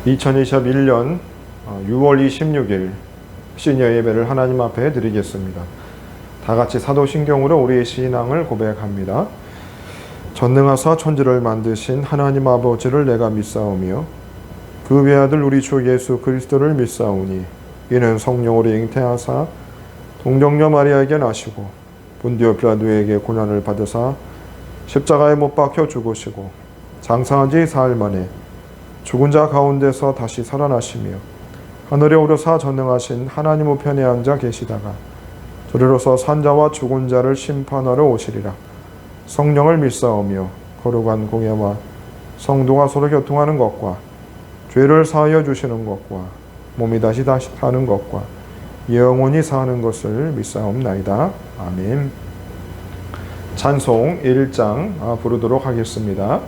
2021년 6월 26일 시니어 예배를 하나님 앞에 드리겠습니다. 다 같이 사도신경으로 우리의 신앙을 고백합니다. 전능하사 천지를 만드신 하나님 아버지를 내가 믿사오며 그 외아들 우리 주 예수 그리스도를 믿사오니 이는 성령으로 잉태하사 동정녀 마리아에게 나시고 본디오 빌라도에게 고난을 받으사 십자가에 못 박혀 죽으시고 장사한 지 사흘 만에 죽은 자 가운데서 다시 살아나시며 하늘에 오르사 전능하신 하나님 우편에 앉아 계시다가 저리로서 산자와 죽은 자를 심판하러 오시리라. 성령을 믿사오며 거룩한 공예와 성도가 서로 교통하는 것과 죄를 사하여 주시는 것과 몸이 다시 사는 것과 영원히 사는 것을 믿사옵나이다. 아멘. 찬송 1장 부르도록 하겠습니다.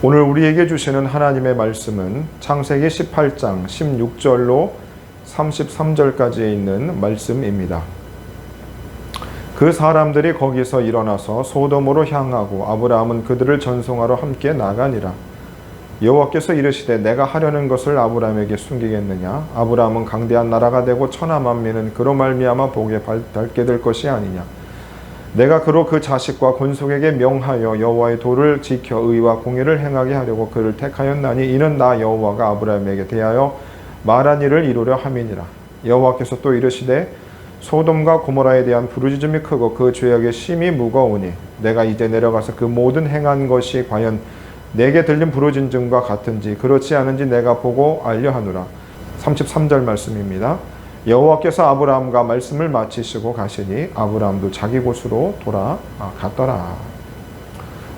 오늘 우리에게 주시는 하나님의 말씀은 창세기 18장 16절로 33절까지에 있는 말씀입니다. 그 사람들이 거기서 일어나서 소돔으로 향하고 아브라함은 그들을 전송하러 함께 나가니라. 여호와께서 이르시되 내가 하려는 것을 아브라함에게 숨기겠느냐? 아브라함은 강대한 나라가 되고 천하 만민은 그로 말미암아 복에 닳게 될 것이 아니냐? 내가 그로 그 자식과 권속에게 명하여 여호와의 도를 지켜 의와 공의를 행하게 하려고 그를 택하였나니 이는 나 여호와가 아브라함에게 대하여 말한 일을 이루려 함이니라. 여호와께서 또 이르시되 소돔과 고모라에 대한 부르짖음이 크고 그 죄악의 심이 무거우니 내가 이제 내려가서 그 모든 행한 것이 과연 내게 들린 부르짖음과 같은지 그렇지 않은지 내가 보고 알려하노라. 33절 말씀입니다. 여호와께서 아브라함과 말씀을 마치시고 가시니 아브라함도 자기 곳으로 돌아갔더라.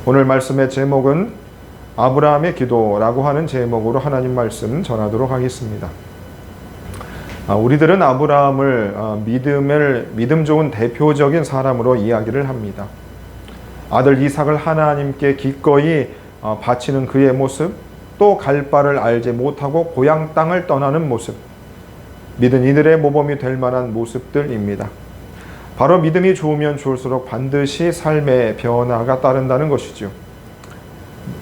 오늘 말씀의 제목은 아브라함의 기도라고 하는 제목으로 하나님 말씀 전하도록 하겠습니다. 우리들은 아브라함을 믿음 좋은 대표적인 사람으로 이야기를 합니다. 아들 이삭을 하나님께 기꺼이 바치는 그의 모습, 또 갈 바를 알지 못하고 고향 땅을 떠나는 모습, 믿은 이들의 모범이 될 만한 모습들입니다. 바로 믿음이 좋으면 좋을수록 반드시 삶의 변화가 따른다는 것이죠.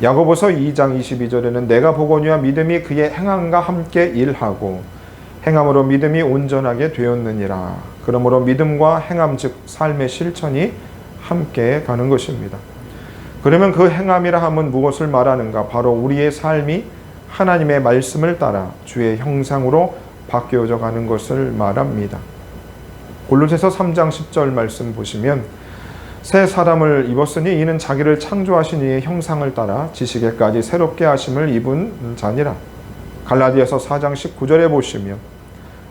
야고보서 2장 22절에는 내가 보거니와 믿음이 그의 행함과 함께 일하고 행함으로 믿음이 온전하게 되었느니라. 그러므로 믿음과 행함 즉 삶의 실천이 함께 가는 것입니다. 그러면 그 행함이라 함은 무엇을 말하는가? 바로 우리의 삶이 하나님의 말씀을 따라 주의 형상으로 바뀌어져 가는 것을 말합니다. 골로새서 3장 10절 말씀 보시면 새 사람을 입었으니 이는 자기를 창조하신 이의 형상을 따라 지식에까지 새롭게 하심을 입은 자니라. 갈라디아서 4장 19절에 보시면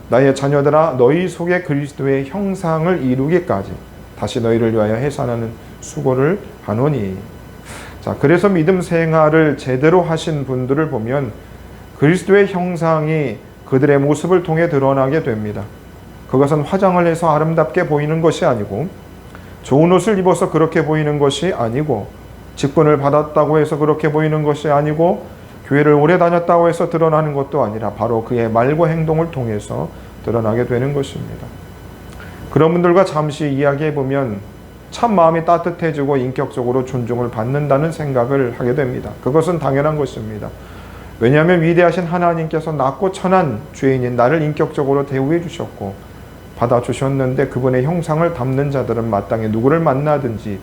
나의 자녀들아 너희 속에 그리스도의 형상을 이루기까지 다시 너희를 위하여 해산하는 수고를 하노니. 자, 그래서 믿음 생활을 제대로 하신 분들을 보면 그리스도의 형상이 그들의 모습을 통해 드러나게 됩니다. 그것은 화장을 해서 아름답게 보이는 것이 아니고 좋은 옷을 입어서 그렇게 보이는 것이 아니고 직분을 받았다고 해서 그렇게 보이는 것이 아니고 교회를 오래 다녔다고 해서 드러나는 것도 아니라 바로 그의 말과 행동을 통해서 드러나게 되는 것입니다. 그런 분들과 잠시 이야기해보면 참 마음이 따뜻해지고 인격적으로 존중을 받는다는 생각을 하게 됩니다. 그것은 당연한 것입니다. 왜냐하면 위대하신 하나님께서 낮고 천한 죄인인 나를 인격적으로 대우해 주셨고 받아주셨는데 그분의 형상을 담는 자들은 마땅히 누구를 만나든지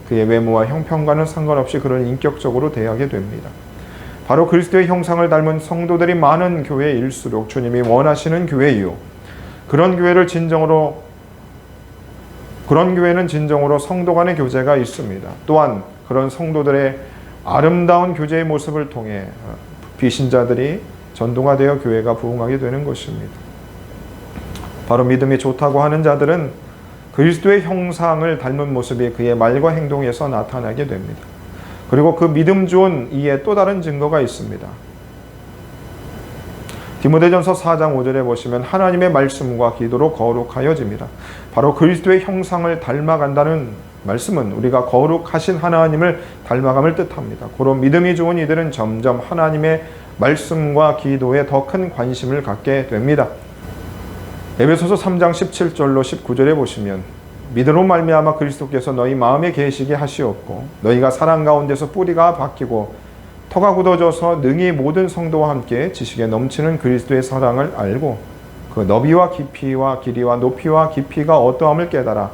그의 외모와 형편과는 상관없이 그를 인격적으로 대하게 됩니다. 바로 그리스도의 형상을 닮은 성도들이 많은 교회일수록 주님이 원하시는 교회이요. 그런 교회는 진정으로 성도 간의 교제가 있습니다. 또한 그런 성도들의 아름다운 교제의 모습을 통해 비신자들이 전도가 되어 교회가 부흥하게 되는 것입니다. 바로 믿음이 좋다고 하는 자들은 그리스도의 형상을 닮은 모습이 그의 말과 행동에서 나타나게 됩니다. 그리고 그 믿음 좋은 이에 또 다른 증거가 있습니다. 디모데전서 4장 5절에 보시면 하나님의 말씀과 기도로 거룩하여집니다. 바로 그리스도의 형상을 닮아간다는 말씀은 우리가 거룩하신 하나님을 닮아감을 뜻합니다. 그런 믿음이 좋은 이들은 점점 하나님의 말씀과 기도에 더 큰 관심을 갖게 됩니다. 에베소서 3장 17절로 19절에 보시면 믿음으로 말미암아 그리스도께서 너희 마음에 계시게 하시옵고 너희가 사랑 가운데서 뿌리가 박히고 터가 굳어져서 능히 모든 성도와 함께 지식에 넘치는 그리스도의 사랑을 알고 그 너비와 깊이와 길이와 높이와 깊이가 어떠함을 깨달아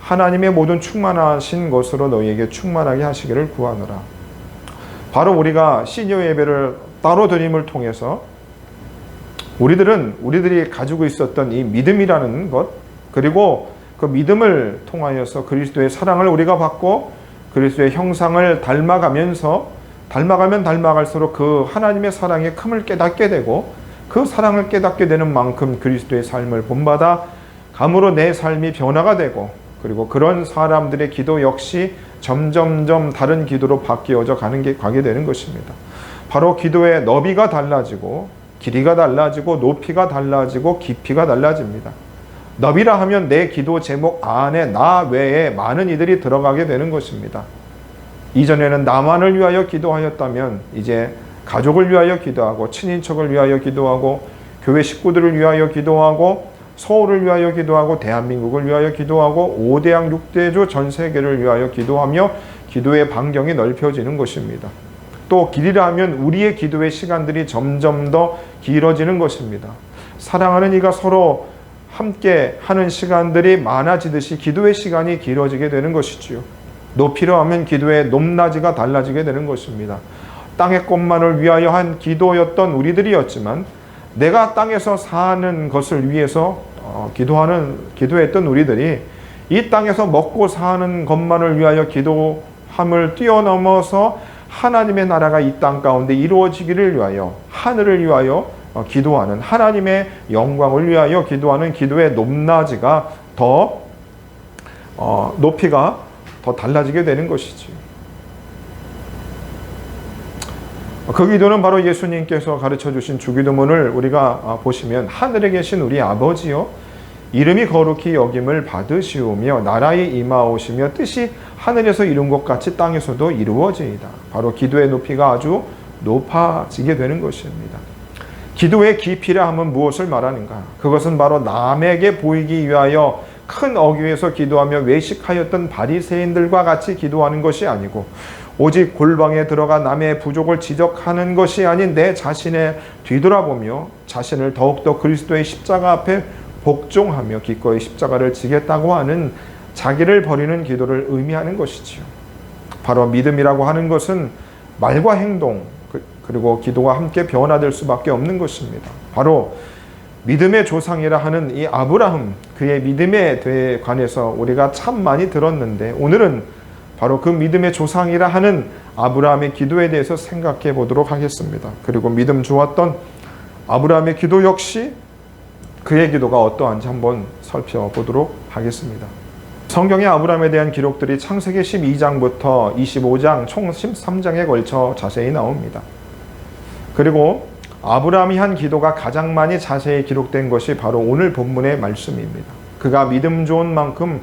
하나님의 모든 충만하신 것으로 너희에게 충만하게 하시기를 구하노라. 바로 우리가 시니어 예배를 따로 드림을 통해서 우리들이 가지고 있었던 이 믿음이라는 것, 그리고 그 믿음을 통하여서 그리스도의 사랑을 우리가 받고 그리스도의 형상을 닮아가면 닮아갈수록 그 하나님의 사랑의 큼을 깨닫게 되고 그 사랑을 깨닫게 되는 만큼 그리스도의 삶을 본받아 감으로 내 삶이 변화가 되고 그리고 그런 사람들의 기도 역시 점점점 다른 기도로 바뀌어져 가게 되는 것입니다. 바로 기도의 너비가 달라지고 길이가 달라지고 높이가 달라지고 깊이가 달라집니다. 너비라 하면 내 기도 제목 안에 나 외에 많은 이들이 들어가게 되는 것입니다. 이전에는 나만을 위하여 기도하였다면 이제 가족을 위하여 기도하고 친인척을 위하여 기도하고 교회 식구들을 위하여 기도하고 서울을 위하여 기도하고 대한민국을 위하여 기도하고 5대양 6대주 전 세계를 위하여 기도하며 기도의 반경이 넓혀지는 것입니다. 또 길이라 하면 우리의 기도의 시간들이 점점 더 길어지는 것입니다. 사랑하는 이가 서로 함께 하는 시간들이 많아지듯이 기도의 시간이 길어지게 되는 것이지요. 높이라 하면 기도의 높낮이가 달라지게 되는 것입니다. 땅의 것만을 위하여 한 기도였던 우리들이었지만 내가 땅에서 사는 것을 위해서 기도했던 우리들이 이 땅에서 먹고 사는 것만을 위하여 기도함을 뛰어넘어서 하나님의 나라가 이 땅 가운데 이루어지기를 위하여 하늘을 위하여 기도하는 하나님의 영광을 위하여 기도하는 기도의 높낮이가 더 높이가 더 달라지게 되는 것이지. 그 기도는 바로 예수님께서 가르쳐 주신 주기도문을 우리가 보시면 하늘에 계신 우리 아버지여 이름이 거룩히 여김을 받으시오며 나라에 임하오시며 뜻이 하늘에서 이룬 것 같이 땅에서도 이루어지이다. 바로 기도의 높이가 아주 높아지게 되는 것입니다. 기도의 깊이라 하면 무엇을 말하는가? 그것은 바로 남에게 보이기 위하여 큰 어귀에서 기도하며 외식하였던 바리새인들과 같이 기도하는 것이 아니고 오직 골방에 들어가 남의 부족을 지적하는 것이 아닌 내 자신에 뒤돌아보며 자신을 더욱더 그리스도의 십자가 앞에 복종하며 기꺼이 십자가를 지겠다고 하는 자기를 버리는 기도를 의미하는 것이지요. 바로 믿음이라고 하는 것은 말과 행동 그리고 기도가 함께 변화될 수밖에 없는 것입니다. 바로 믿음의 조상이라 하는 이 아브라함, 그의 믿음에 대해 관해서 우리가 참 많이 들었는데 오늘은 바로 그 믿음의 조상이라 하는 아브라함의 기도에 대해서 생각해 보도록 하겠습니다. 그리고 믿음 좋았던 아브라함의 기도 역시 그의 기도가 어떠한지 한번 살펴보도록 하겠습니다. 성경의 아브라함에 대한 기록들이 창세기 12장부터 25장 총 13장에 걸쳐 자세히 나옵니다. 그리고 아브라함이 한 기도가 가장 많이 자세히 기록된 것이 바로 오늘 본문의 말씀입니다. 그가 믿음 좋은 만큼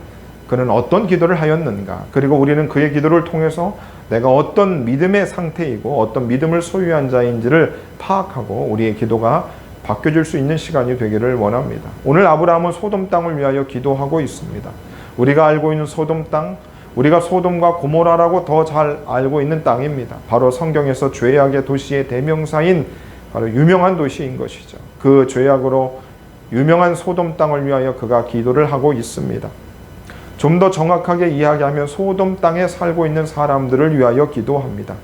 그는 어떤 기도를 하였는가, 그리고 우리는 그의 기도를 통해서 내가 어떤 믿음의 상태이고 어떤 믿음을 소유한 자인지를 파악하고 우리의 기도가 바뀌어질 수 있는 시간이 되기를 원합니다. 오늘 아브라함은 소돔 땅을 위하여 기도하고 있습니다. 우리가 알고 있는 소돔 땅, 우리가 소돔과 고모라라고 더 잘 알고 있는 땅입니다. 바로 성경에서 죄악의 도시의 대명사인 바로 유명한 도시인 것이죠. 그 죄악으로 유명한 소돔 땅을 위하여 그가 기도를 하고 있습니다. 좀 더 정확하게 이야기하면 소돔 땅에 살고 있는 사람들을 위하여 기도합니다.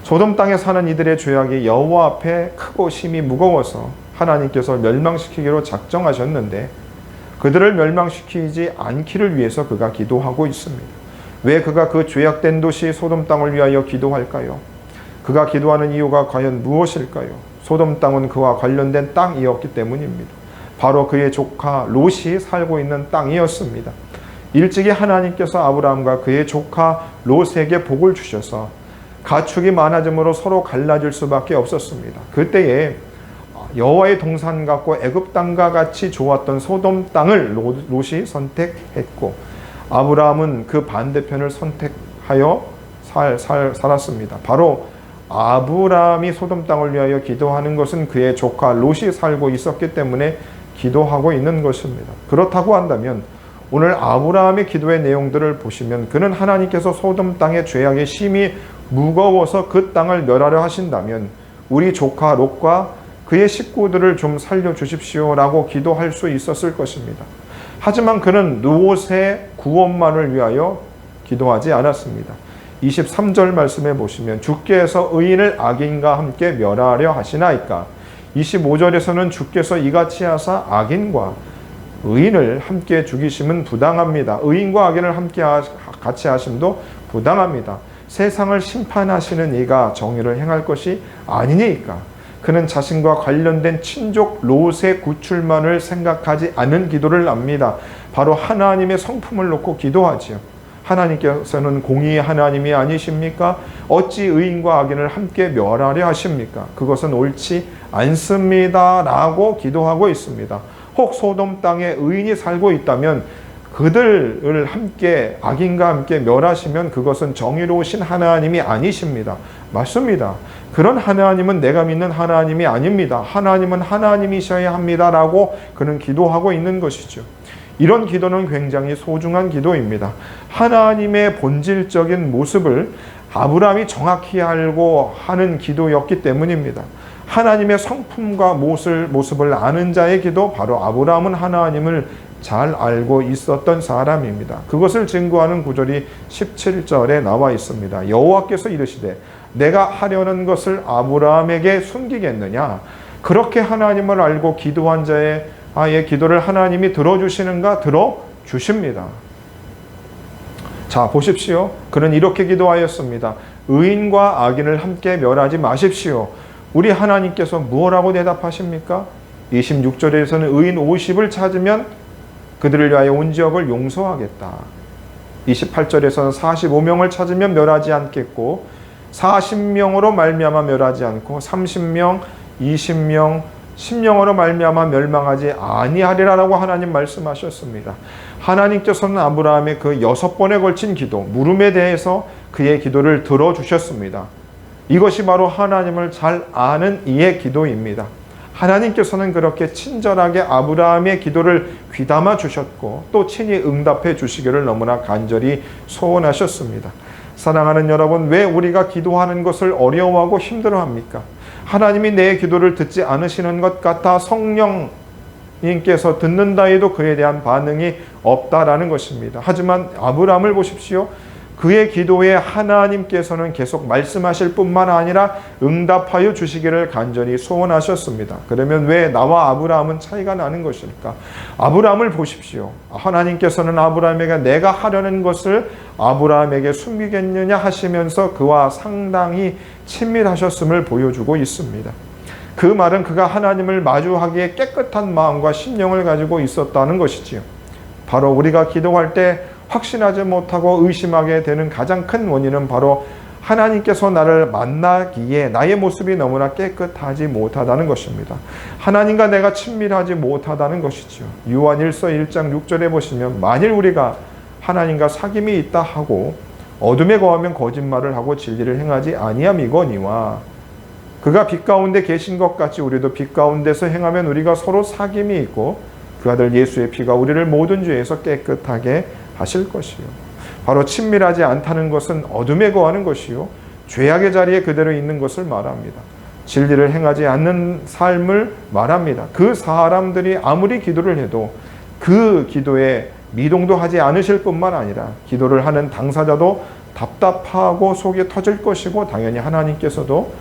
소돔 땅에 사는 이들의 죄악이 여호와 앞에 크고 심히 무거워서 하나님께서 멸망시키기로 작정하셨는데 그들을 멸망시키지 않기를 위해서 그가 기도하고 있습니다. 왜 그가 그 죄악된 도시 소돔 땅을 위하여 기도할까요? 그가 기도하는 이유가 과연 무엇일까요? 소돔 땅은 그와 관련된 땅이었기 때문입니다. 바로 그의 조카 롯이 살고 있는 땅이었습니다. 일찍이 하나님께서 아브라함과 그의 조카 롯에게 복을 주셔서 가축이 많아짐으로 서로 갈라질 수밖에 없었습니다. 그때에 여호와의 동산 같고 애굽 땅과 같이 좋았던 소돔 땅을 롯이 선택했고 아브라함은 그 반대편을 선택하여 살았습니다. 바로 아브라함이 소돔 땅을 위하여 기도하는 것은 그의 조카 롯이 살고 있었기 때문에 기도하고 있는 것입니다. 그렇다고 한다면 오늘 아브라함의 기도의 내용들을 보시면 그는 하나님께서 소돔 땅의 죄악의 심이 무거워서 그 땅을 멸하려 하신다면 우리 조카 롯과 그의 식구들을 좀 살려주십시오라고 기도할 수 있었을 것입니다. 하지만 그는 롯의 구원만을 위하여 기도하지 않았습니다. 23절 말씀에 보시면 주께서 의인을 악인과 함께 멸하려 하시나이까. 25절에서는 주께서 이같이 하사 악인과 의인을 함께 죽이심은 부당합니다. 의인과 악인을 함께 같이 하심도 부당합니다. 세상을 심판하시는 이가 정의를 행할 것이 아니니까. 그는 자신과 관련된 친족 롯의 구출만을 생각하지 않은 기도를 합니다. 바로 하나님의 성품을 놓고 기도하지요. 하나님께서는 공의의 하나님이 아니십니까? 어찌 의인과 악인을 함께 멸하려 하십니까? 그것은 옳지 않습니다 라고 기도하고 있습니다. 혹 소돔 땅에 의인이 살고 있다면 그들을 함께 악인과 함께 멸하시면 그것은 정의로우신 하나님이 아니십니다. 맞습니다. 그런 하나님은 내가 믿는 하나님이 아닙니다. 하나님은 하나님이셔야 합니다라고 그는 기도하고 있는 것이죠. 이런 기도는 굉장히 소중한 기도입니다. 하나님의 본질적인 모습을 아브라함이 정확히 알고 하는 기도였기 때문입니다. 하나님의 성품과 모습을 아는 자의 기도, 바로 아브라함은 하나님을 잘 알고 있었던 사람입니다. 그것을 증거하는 구절이 17절에 나와 있습니다. 여호와께서 이르시되 내가 하려는 것을 아브라함에게 숨기겠느냐? 그렇게 하나님을 알고 기도한 자의 기도를 하나님이 들어주시는가? 들어주십니다. 자, 보십시오. 그는 이렇게 기도하였습니다. 의인과 악인을 함께 멸하지 마십시오. 우리 하나님께서 무엇라고 대답하십니까? 26절에서는 의인 50을 찾으면 그들을 위하여 온 지역을 용서하겠다. 28절에서는 45명을 찾으면 멸하지 않겠고 40명으로 말미암아 멸하지 않고 30명, 20명, 10명으로 말미암아 멸망하지 아니하리라라고 하나님 말씀하셨습니다. 하나님께서는 아브라함의 그 6번에 걸친 기도, 물음에 대해서 그의 기도를 들어주셨습니다. 이것이 바로 하나님을 잘 아는 이의 기도입니다. 하나님께서는 그렇게 친절하게 아브라함의 기도를 귀담아 주셨고 또 친히 응답해 주시기를 너무나 간절히 소원하셨습니다. 사랑하는 여러분, 왜 우리가 기도하는 것을 어려워하고 힘들어합니까? 하나님이 내 기도를 듣지 않으시는 것 같아 성령님께서 듣는다 해도 그에 대한 반응이 없다라는 것입니다. 하지만 아브라함을 보십시오. 그의 기도에 하나님께서는 계속 말씀하실 뿐만 아니라 응답하여 주시기를 간절히 소원하셨습니다. 그러면 왜 나와 아브라함은 차이가 나는 것일까? 아브라함을 보십시오. 하나님께서는 아브라함에게 내가 하려는 것을 아브라함에게 숨기겠느냐 하시면서 그와 상당히 친밀하셨음을 보여주고 있습니다. 그 말은 그가 하나님을 마주하기에 깨끗한 마음과 심령을 가지고 있었다는 것이지요. 바로 우리가 기도할 때 확신하지 못하고 의심하게 되는 가장 큰 원인은 바로 하나님께서 나를 만나기에 나의 모습이 너무나 깨끗하지 못하다는 것입니다. 하나님과 내가 친밀하지 못하다는 것이죠. 요한일서 1장 6절에 보시면 만일 우리가 하나님과 사귐이 있다 하고 어둠에 거하면 거짓말을 하고 진리를 행하지 아니함이거니와 그가 빛 가운데 계신 것 같이 우리도 빛 가운데서 행하면 우리가 서로 사귐이 있고 그 아들 예수의 피가 우리를 모든 죄에서 깨끗하게 하실 것이요. 바로 친밀하지 않다는 것은 어둠에 거하는 것이요. 죄악의 자리에 그대로 있는 것을 말합니다. 진리를 행하지 않는 삶을 말합니다. 그 사람들이 아무리 기도를 해도 그 기도에 미동도 하지 않으실 뿐만 아니라 기도를 하는 당사자도 답답하고 속이 터질 것이고 당연히 하나님께서도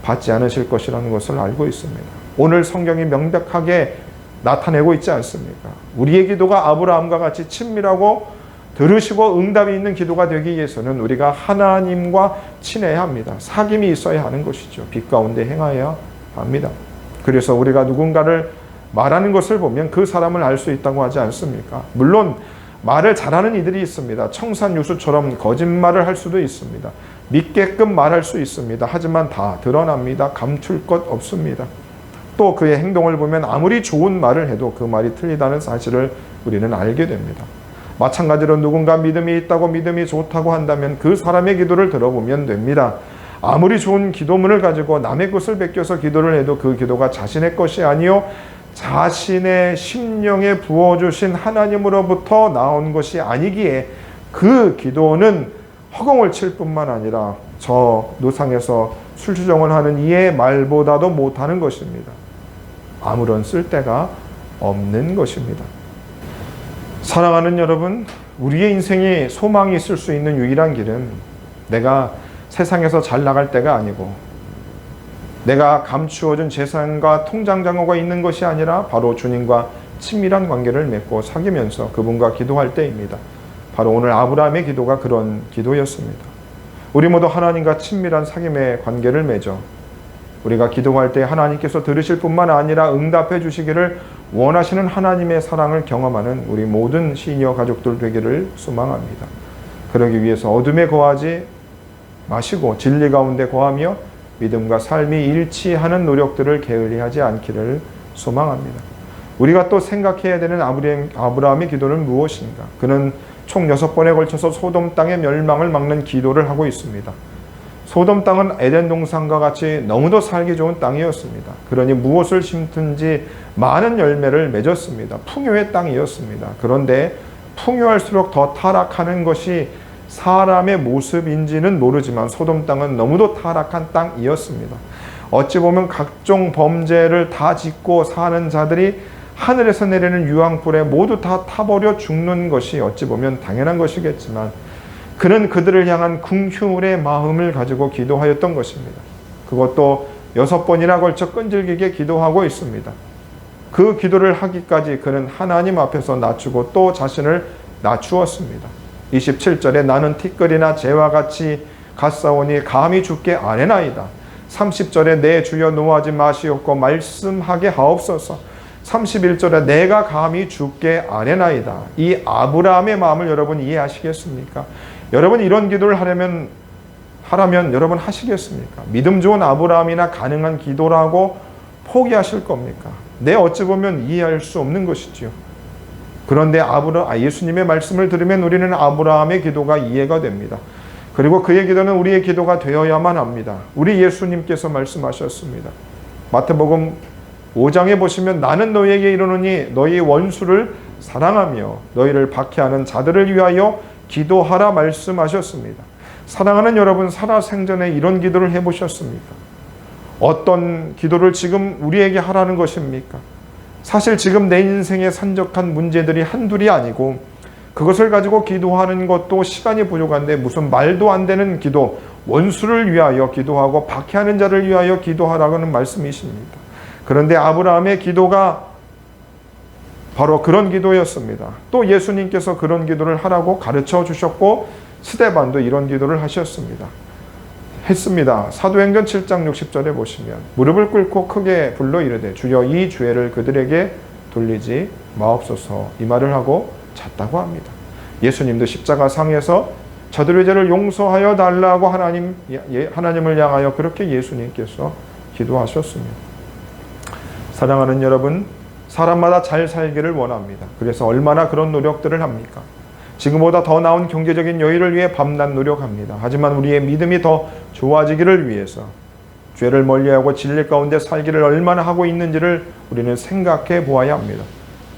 받지 않으실 것이라는 것을 알고 있습니다. 오늘 성경이 명백하게 나타내고 있지 않습니까? 우리의 기도가 아브라함과 같이 친밀하고 들으시고 응답이 있는 기도가 되기 위해서는 우리가 하나님과 친해야 합니다. 사귐이 있어야 하는 것이죠. 빛 가운데 행하여야 합니다. 그래서 우리가 누군가를 말하는 것을 보면 그 사람을 알 수 있다고 하지 않습니까? 물론 말을 잘하는 이들이 있습니다. 청산유수처럼 거짓말을 할 수도 있습니다. 믿게끔 말할 수 있습니다. 하지만 다 드러납니다. 감출 것 없습니다. 또 그의 행동을 보면 아무리 좋은 말을 해도 그 말이 틀리다는 사실을 우리는 알게 됩니다. 마찬가지로 누군가 믿음이 있다고 믿음이 좋다고 한다면 그 사람의 기도를 들어보면 됩니다. 아무리 좋은 기도문을 가지고 남의 것을 베껴서 기도를 해도 그 기도가 자신의 것이 아니요 자신의 심령에 부어주신 하나님으로부터 나온 것이 아니기에 그 기도는 허공을 칠 뿐만 아니라 저 노상에서 술주정을 하는 이의 말보다도 못하는 것입니다. 아무런 쓸데가 없는 것입니다. 사랑하는 여러분, 우리의 인생에 소망이 있을 수 있는 유일한 길은 내가 세상에서 잘 나갈 때가 아니고 내가 감추어준 재산과 통장 잔고가 있는 것이 아니라 바로 주님과 친밀한 관계를 맺고 사귀면서 그분과 기도할 때입니다. 바로 오늘 아브라함의 기도가 그런 기도였습니다. 우리 모두 하나님과 친밀한 사귐의 관계를 맺어 우리가 기도할 때 하나님께서 들으실 뿐만 아니라 응답해 주시기를 원하시는 하나님의 사랑을 경험하는 우리 모든 시니어 가족들 되기를 소망합니다. 그러기 위해서 어둠에 거하지 마시고 진리 가운데 거하며 믿음과 삶이 일치하는 노력들을 게을리하지 않기를 소망합니다. 우리가 또 생각해야 되는 아브라함의 기도는 무엇인가? 그는 총 6번에 걸쳐서 소돔 땅의 멸망을 막는 기도를 하고 있습니다. 소돔 땅은 에덴 동산과 같이 너무도 살기 좋은 땅이었습니다. 그러니 무엇을 심든지 많은 열매를 맺었습니다. 풍요의 땅이었습니다. 그런데 풍요할수록 더 타락하는 것이 사람의 모습인지는 모르지만 소돔 땅은 너무도 타락한 땅이었습니다. 어찌 보면 각종 범죄를 다 짓고 사는 자들이 하늘에서 내리는 유황불에 모두 다 타버려 죽는 것이 어찌 보면 당연한 것이겠지만 그는 그들을 향한 긍휼의 마음을 가지고 기도하였던 것입니다. 그것도 6번이나 걸쳐 끈질기게 기도하고 있습니다. 그 기도를 하기까지 그는 하나님 앞에서 낮추고 또 자신을 낮추었습니다. 27절에 나는 티끌이나 재와 같이 갔사오니 감히 죽게 아뢰나이다. 30절에 내 주여 노하지 마시옵고 말씀하게 하옵소서. 31절에 내가 감히 죽게 아뢰나이다. 이 아브라함의 마음을 여러분 이해하시겠습니까? 여러분 이런 기도를 하라면 여러분 하시겠습니까? 믿음 좋은 아브라함이나 가능한 기도라고 포기하실 겁니까? 어찌 보면 이해할 수 없는 것이지요. 그런데 예수님의 말씀을 들으면 우리는 아브라함의 기도가 이해가 됩니다. 그리고 그의 기도는 우리의 기도가 되어야만 합니다. 우리 예수님께서 말씀하셨습니다. 마태복음 5장에 보시면 나는 너희에게 이르노니 너희 원수를 사랑하며 너희를 박해하는 자들을 위하여 기도하라 말씀하셨습니다. 사랑하는 여러분, 살아생전에 이런 기도를 해보셨습니까? 어떤 기도를 지금 우리에게 하라는 것입니까? 사실 지금 내 인생에 산적한 문제들이 한둘이 아니고 그것을 가지고 기도하는 것도 시간이 부족한데 무슨 말도 안 되는 기도, 원수를 위하여 기도하고 박해하는 자를 위하여 기도하라는 말씀이십니다. 그런데 아브라함의 기도가 바로 그런 기도였습니다. 또 예수님께서 그런 기도를 하라고 가르쳐 주셨고 스데반도 이런 기도를 했습니다. 사도행전 7장 60절에 보시면 무릎을 꿇고 크게 불러 이르되 주여 이 죄를 그들에게 돌리지 마옵소서 이 말을 하고 잤다고 합니다. 예수님도 십자가 상에서 저들의 죄를 용서하여 달라고 하나님을 향하여 그렇게 예수님께서 기도하셨습니다. 사랑하는 여러분, 사람마다 잘 살기를 원합니다. 그래서 얼마나 그런 노력들을 합니까? 지금보다 더 나은 경제적인 여유를 위해 밤낮 노력합니다. 하지만 우리의 믿음이 더 좋아지기를 위해서 죄를 멀리하고 진리 가운데 살기를 얼마나 하고 있는지를 우리는 생각해 보아야 합니다.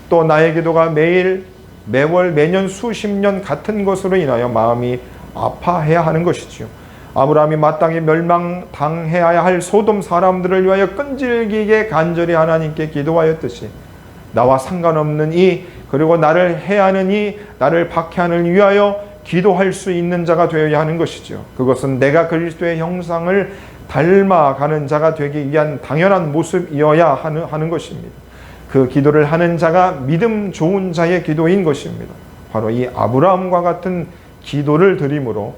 또 나의 기도가 매일, 매월, 매년 수십 년 같은 것으로 인하여 마음이 아파해야 하는 것이지요. 아브라함이 마땅히 멸망당해야 할 소돔 사람들을 위하여 끈질기게 간절히 하나님께 기도하였듯이 나와 상관없는 그리고 나를 해하는 나를 박해하는 위하여 기도할 수 있는 자가 되어야 하는 것이죠. 그것은 내가 그리스도의 형상을 닮아가는 자가 되기 위한 당연한 모습이어야 하는 것입니다. 그 기도를 하는 자가 믿음 좋은 자의 기도인 것입니다. 바로 이 아브라함과 같은 기도를 드림으로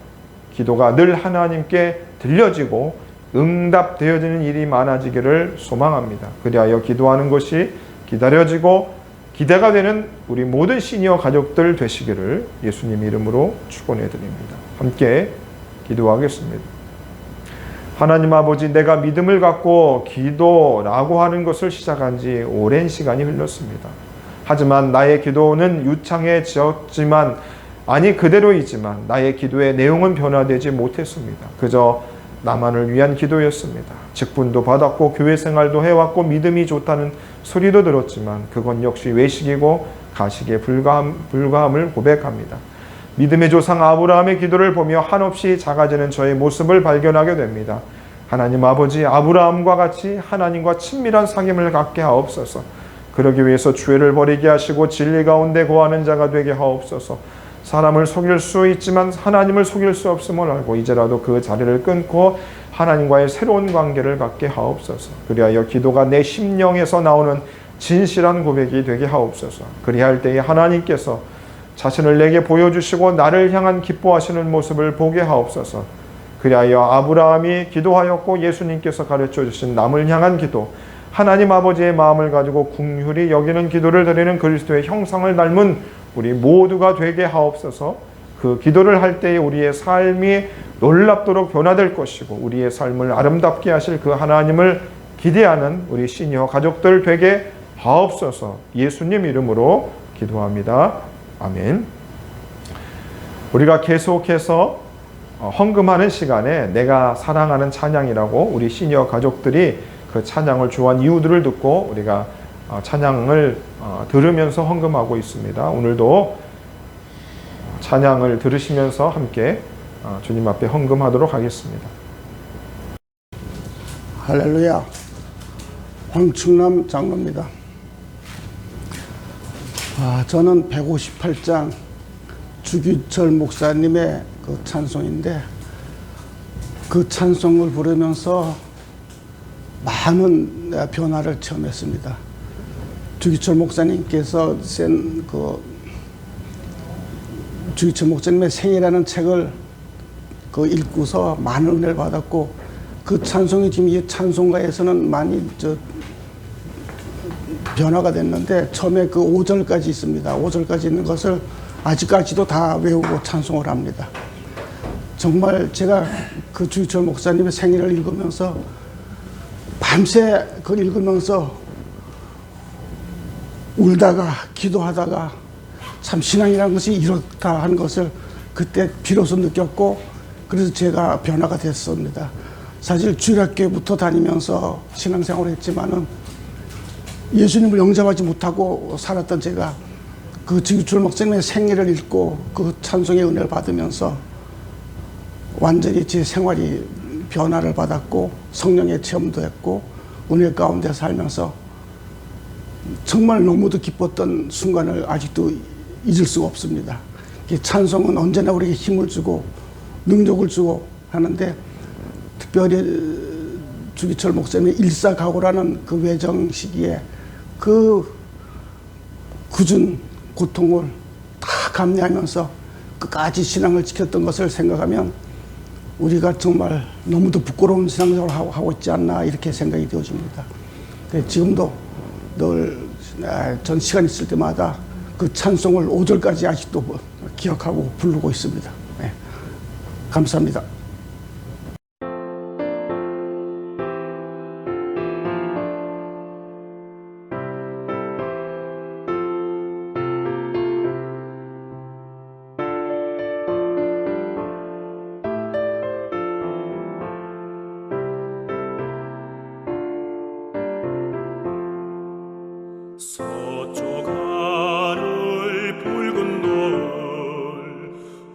기도가 늘 하나님께 들려지고 응답되어지는 일이 많아지기를 소망합니다. 그리하여 기도하는 것이 기다려지고 기대가 되는 우리 모든 시니어 가족들 되시기를 예수님 이름으로 축원해 드립니다. 함께 기도하겠습니다. 하나님 아버지, 내가 믿음을 갖고 기도라고 하는 것을 시작한 지 오랜 시간이 흘렀습니다. 하지만 나의 기도는 유창해졌지만, 아니 그대로이지만 나의 기도의 내용은 변화되지 못했습니다. 그저 나만을 위한 기도였습니다. 직분도 받았고 교회 생활도 해왔고 믿음이 좋다는 소리도 들었지만 그건 역시 외식이고 가식에 불과함을 고백합니다. 믿음의 조상 아브라함의 기도를 보며 한없이 작아지는 저의 모습을 발견하게 됩니다. 하나님 아버지, 아브라함과 같이 하나님과 친밀한 사귐을 갖게 하옵소서. 그러기 위해서 죄를 버리게 하시고 진리 가운데 거하는 자가 되게 하옵소서. 사람을 속일 수 있지만 하나님을 속일 수 없음을 알고 이제라도 그 자리를 끊고 하나님과의 새로운 관계를 갖게 하옵소서. 그리하여 기도가 내 심령에서 나오는 진실한 고백이 되게 하옵소서. 그리할 때에 하나님께서 자신을 내게 보여주시고 나를 향한 기뻐하시는 모습을 보게 하옵소서. 그리하여 아브라함이 기도하였고 예수님께서 가르쳐 주신 남을 향한 기도, 하나님 아버지의 마음을 가지고 긍휼히 여기는 기도를 드리는 그리스도의 형상을 닮은 우리 모두가 되게 하옵소서. 그 기도를 할 때에 우리의 삶이 놀랍도록 변화될 것이고 우리의 삶을 아름답게 하실 그 하나님을 기대하는 우리 시니어 가족들 되게 하옵소서. 예수님 이름으로 기도합니다. 아멘. 우리가 계속해서 헌금하는 시간에 내가 사랑하는 찬양이라고 우리 시니어 가족들이 그 찬양을 좋아한 이유들을 듣고 우리가 찬양을 들으면서 헌금하고 있습니다. 오늘도 찬양을 들으시면서 함께 주님 앞에 헌금하도록 하겠습니다. 할렐루야. 황충남 장로입니다. 저는 158장 주기철 목사님의 그 찬송인데, 그 찬송을 부르면서 많은 변화를 체험했습니다. 주기철 목사님께서 쓴 그 주기철 목사님의 생이라는 책을 읽고서 많은 은혜를 받았고, 그 찬송이 지금 이 찬송가에서는 많이 변화가 됐는데, 처음에 그 5절까지 있습니다. 5절까지 있는 것을 아직까지도 다 외우고 찬송을 합니다. 정말 제가 그 주기철 목사님의 생일을 읽으면서 밤새 그걸 읽으면서 울다가 기도하다가 참 신앙이라는 것이 이렇다 하는 것을 그때 비로소 느꼈고, 그래서 제가 변화가 됐습니다. 사실 주일학교부터 다니면서 신앙생활을 했지만은 예수님을 영접하지 못하고 살았던 제가 그 주기철 목사님의 생일을 읽고 그 찬송의 은혜를 받으면서 완전히 제 생활이 변화를 받았고 성령의 체험도 했고 은혜 가운데 살면서 정말 너무도 기뻤던 순간을 아직도 잊을 수가 없습니다. 찬송은 언제나 우리에게 힘을 주고 능력을 주고 하는데, 특별히 주기철 목사님의 일사각오라는 그 외정 시기에 그 굳은 고통을 다 감내하면서 끝까지 신앙을 지켰던 것을 생각하면 우리가 정말 너무도 부끄러운 신앙생활을 하고 있지 않나, 이렇게 생각이 되어집니다. 지금도 늘 전 시간 있을 때마다 그 찬송을 5절까지 아직도 기억하고 부르고 있습니다. 네. 감사합니다. 서쪽 하늘 붉은 노을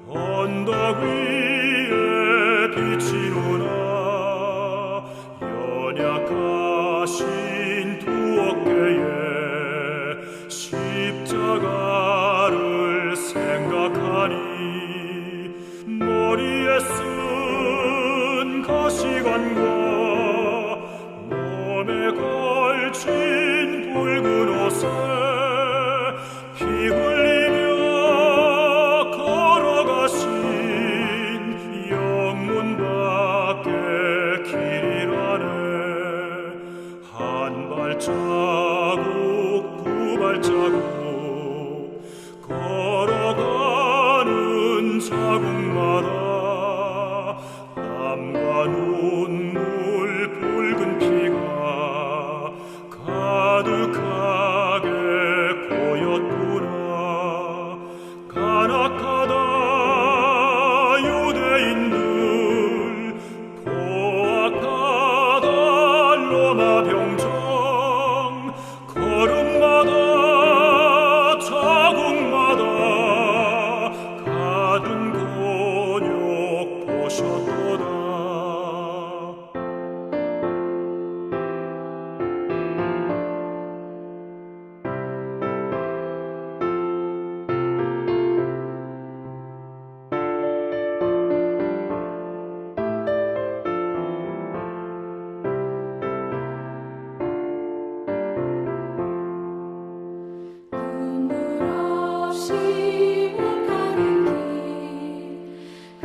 언덕 위에 비치노라. 연약하신 두 어깨에 십자가를 생각하니 머리에 쓴 가시관과 몸에 걸친 붉은 옷에 피 흘리며 걸어가신 자국 걸어가는 자국마다 땀과 눈물 붉은 피가 가득하게 고였구나. 간악하다 유대인들 포악하다 로마 병정 걸음마다 자국마다 가든 곤욕 보셨도다. 눈물 없이 못 가는 길, 비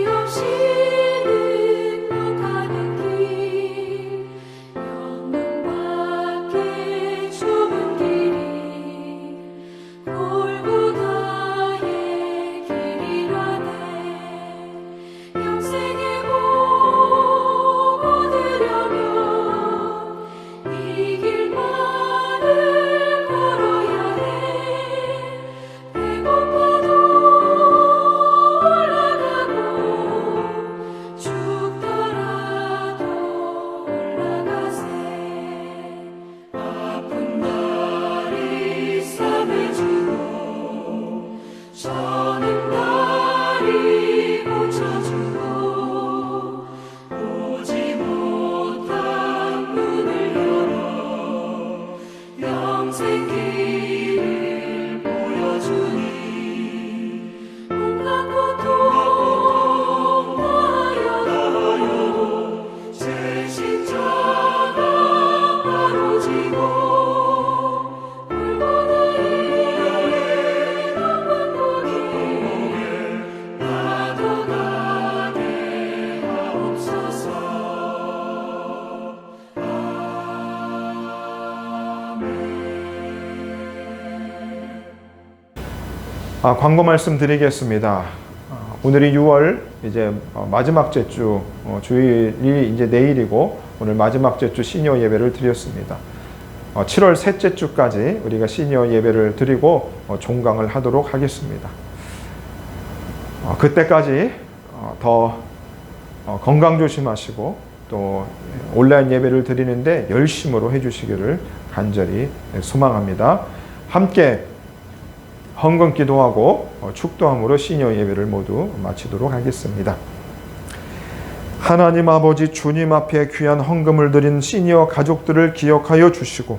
없이는 못 가는 길, 영문 밖에 좁은 길이 골고다의 길이라네. 영생의 복 얻으려면 이 길만을 걸어야 해. 배고파도 올라가고 죽더라도 올라가세. 아픈 다리 싸매주고 저는 다리 고쳐주고 보지 못한 문을 열어 영생 길을 보여주니. 온갖 고통 다하여도 제 십자가 바로 지고 골고다의 남방곡에 나도 가게 하옵소서. 광고 말씀 드리겠습니다. 오늘이 6월 이제 마지막 제주 주일이 이제 내일이고 오늘 마지막 제주 시니어 예배를 드렸습니다. 7월 셋째 주까지 우리가 시니어 예배를 드리고 종강을 하도록 하겠습니다. 그때까지 더 건강 조심하시고 또 온라인 예배를 드리는데 열심으로 해주시기를 간절히 소망합니다. 함께 헌금 기도하고 축도함으로 시니어 예배를 모두 마치도록 하겠습니다. 하나님 아버지 주님 앞에 귀한 헌금을 드린 시니어 가족들을 기억하여 주시고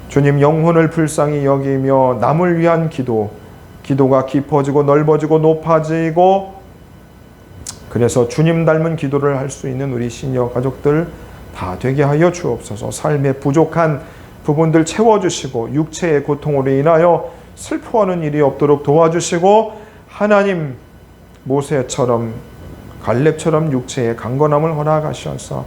주님 영혼을 불쌍히 여기며 남을 위한 기도가 깊어지고 넓어지고 높아지고 그래서 주님 닮은 기도를 할 수 있는 우리 시니어 가족들 다 되게 하여 주옵소서. 삶의 부족한 부분들 채워주시고 육체의 고통으로 인하여 슬퍼하는 일이 없도록 도와주시고 하나님 모세처럼 갈렙처럼 육체의 강건함을 허락하셔서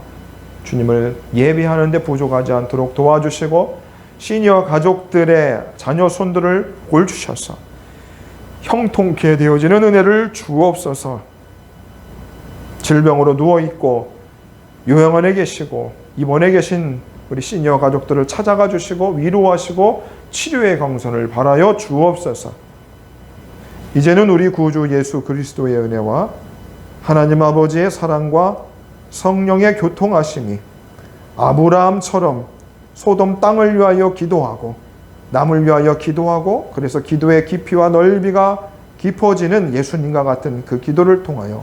주님을 예배하는데 부족하지 않도록 도와주시고 시니어 가족들의 자녀 손들을 볼 주셔서 형통케 되어지는 은혜를 주옵소서. 질병으로 누워있고 요양원에 계시고 입원해 계신 우리 시니어 가족들을 찾아가 주시고 위로하시고 치료의 강선을 바라여 주옵소서. 이제는 우리 구주 예수 그리스도의 은혜와 하나님 아버지의 사랑과 성령의 교통하심이 아브라함처럼 소돔 땅을 위하여 기도하고 남을 위하여 기도하고 그래서 기도의 깊이와 넓이가 깊어지는 예수님과 같은 그 기도를 통하여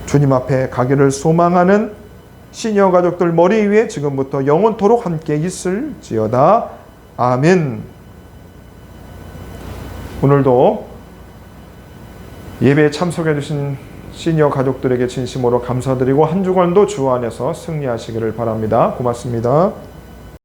주님 앞에 가기를 소망하는 시니어 가족들 머리 위에 지금부터 영원토록 함께 있을지어다. 아멘. 오늘도 예배에 참석해 주신 시니어 가족들에게 진심으로 감사드리고 한 주간도 주 안에서 승리하시기를 바랍니다. 고맙습니다.